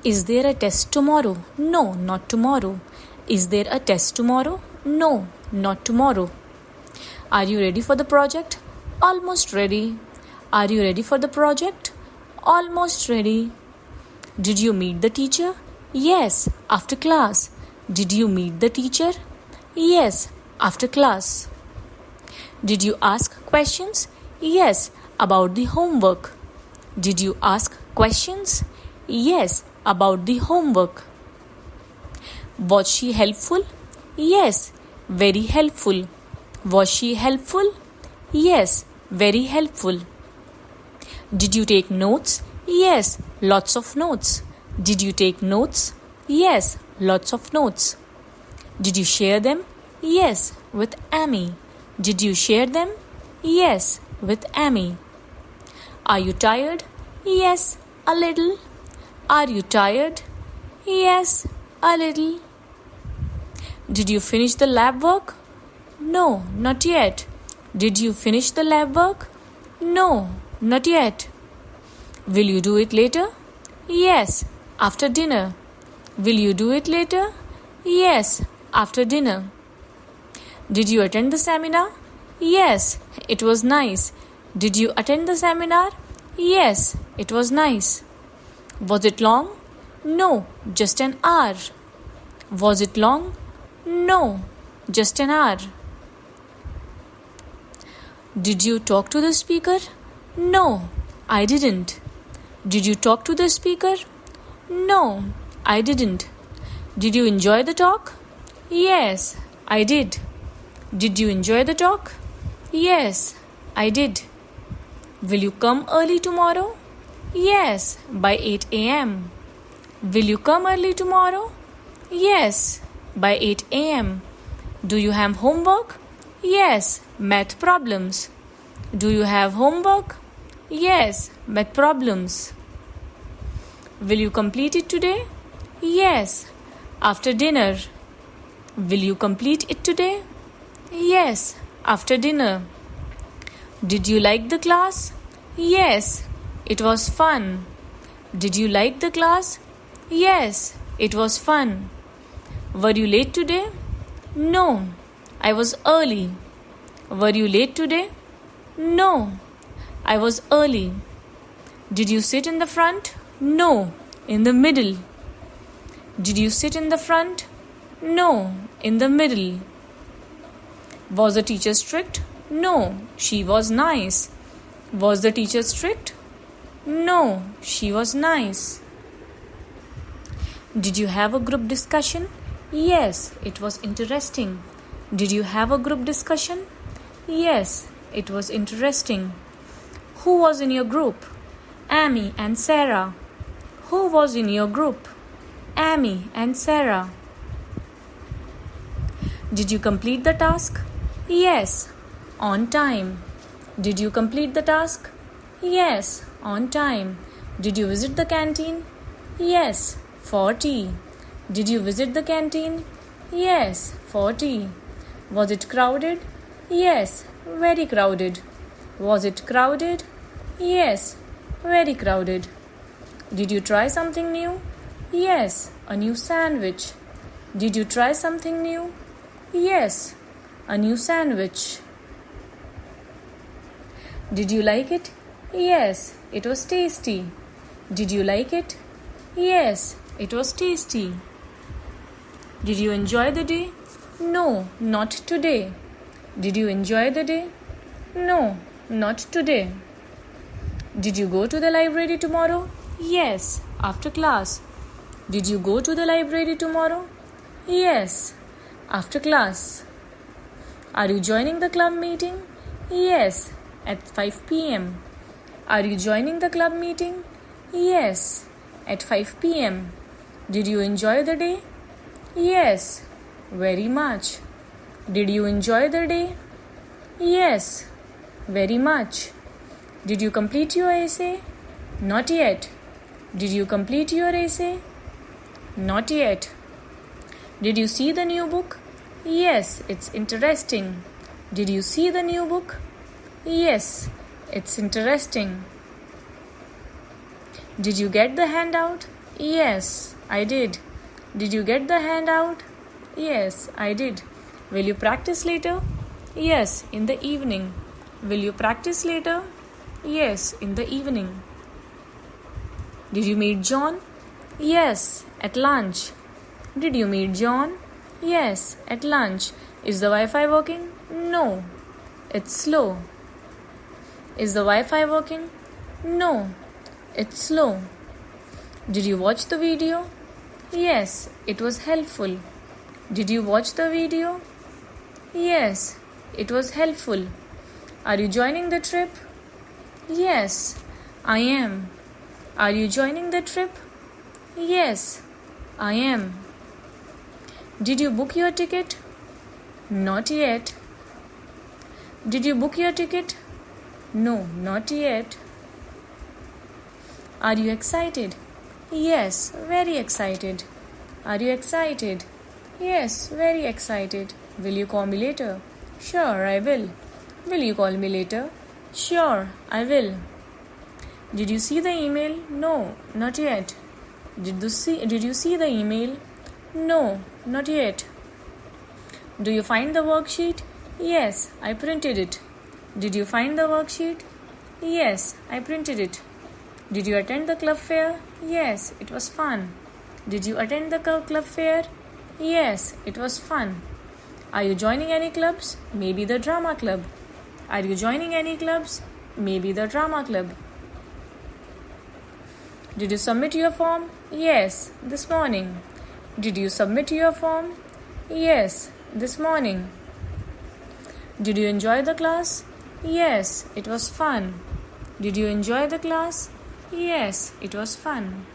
Is there a test tomorrow? No, not tomorrow. Is there a test tomorrow? No, not tomorrow. Are you ready for the project? Almost ready. Are you ready for the project? Almost ready. Did you meet the teacher? Yes, after class. Did you meet the teacher? Yes, after class. Did you ask questions? Yes, about the homework. Did you ask questions? Yes, about the homework. Was she helpful? Yes, very helpful. Was she helpful? Yes, very helpful. Did you take notes? Yes, lots of notes. Did you take notes? Yes, lots of notes. Did you share them? Yes, with Amy. Did you share them? Yes, with Amy. Are you tired? Yes, a little. Are you tired? Yes, a little. Did you finish the lab work? No, not yet. Did you finish the lab work? No, not yet. Will you do it later? Yes, after dinner. Will you do it later? Yes, after dinner. Did you attend the seminar? Yes, it was nice. Did you attend the seminar? Yes, it was nice. Was it long? No, just an hour. Was it long? No, just an hour. Did you talk to the speaker? No, I didn't. Did you talk to the speaker? No, I didn't. Did you enjoy the talk? Yes, I did. Did you enjoy the talk? Yes, I did. Will you come early tomorrow? Yes, by 8 a.m. Will you come early tomorrow? Yes, by 8 a.m. Do you have homework? Yes, math problems. Do you have homework? Yes, math problems. Will you complete it today? Yes, after dinner. Will you complete it today? Yes, after dinner. Did you like the class? Yes, it was fun. Did you like the class? Yes, it was fun. Were you late today? No, I was early. Were you late today? No, I was early. Did you sit in the front? No, in the middle. Did you sit in the front? No, in the middle. Was the teacher strict? No, she was nice. Was the teacher strict? No, she was nice. Did you have a group discussion? Yes, it was interesting. Did you have a group discussion? Yes, it was interesting. Who was in your group? Amy and Sarah. Who was in your group? Amy and Sarah. Did you complete the task? Yes, on time. Did you complete the task? Yes, on time. Did you visit the canteen? Yes, for tea. Did you visit the canteen? Yes, for tea. Was it crowded? Yes, very crowded. Was it crowded? Yes, very crowded. Did you try something new? Yes, a new sandwich. Did you try something new? Yes, a new sandwich. Did you like it? Yes, it was tasty. Did you like it? Yes, it was tasty. Did you enjoy the day? No, not today. Did you enjoy the day? No, not today. Did you go to the library tomorrow? Yes, after class. Did you go to the library tomorrow? Yes, after class. Are you joining the club meeting? Yes, at 5 p.m. Are you joining the club meeting? Yes, at 5 p.m. Did you enjoy the day? Yes, very much. Did you enjoy the day? Yes, very much. Did you complete your essay? Not yet. Did you complete your essay? Not yet. Did you see the new book? Yes, it's interesting. Did you see the new book? Yes, it's interesting. Did you get the handout? Yes, I did. Did you get the handout? Yes, I did. Will you practice later? Yes, in the evening. Will you practice later? Yes, in the evening. Did you meet John? Yes, at lunch. Did you meet John? Yes, at lunch. Is the Wi-Fi working? No, it's slow. Is the Wi-Fi working? No, it's slow. Did you watch the video? Yes, it was helpful. Did you watch the video? Yes, it was helpful. Are you joining the trip? Yes, I am. Are you joining the trip? Yes, I am. Did you book your ticket? Not yet. Did you book your ticket? No, not yet. Are you excited? Yes, very excited. Are you excited? Yes, very excited. Will you call me later? Sure, I will. Will you call me later? Sure, I will. Did you see the email? No, not yet. Did you see the email? No, not yet. Do you find the worksheet? Yes, I printed it. Did you find the worksheet? Yes, I printed it. Did you attend the club fair? Yes, it was fun. Did you attend the club fair? Yes, it was fun. Are you joining any clubs? Maybe the drama club. Are you joining any clubs? Maybe the drama club. Did you submit your form? Yes, this morning. Did you submit your form? Yes, this morning. Did you enjoy the class? Yes, it was fun. Did you enjoy the class? Yes, it was fun.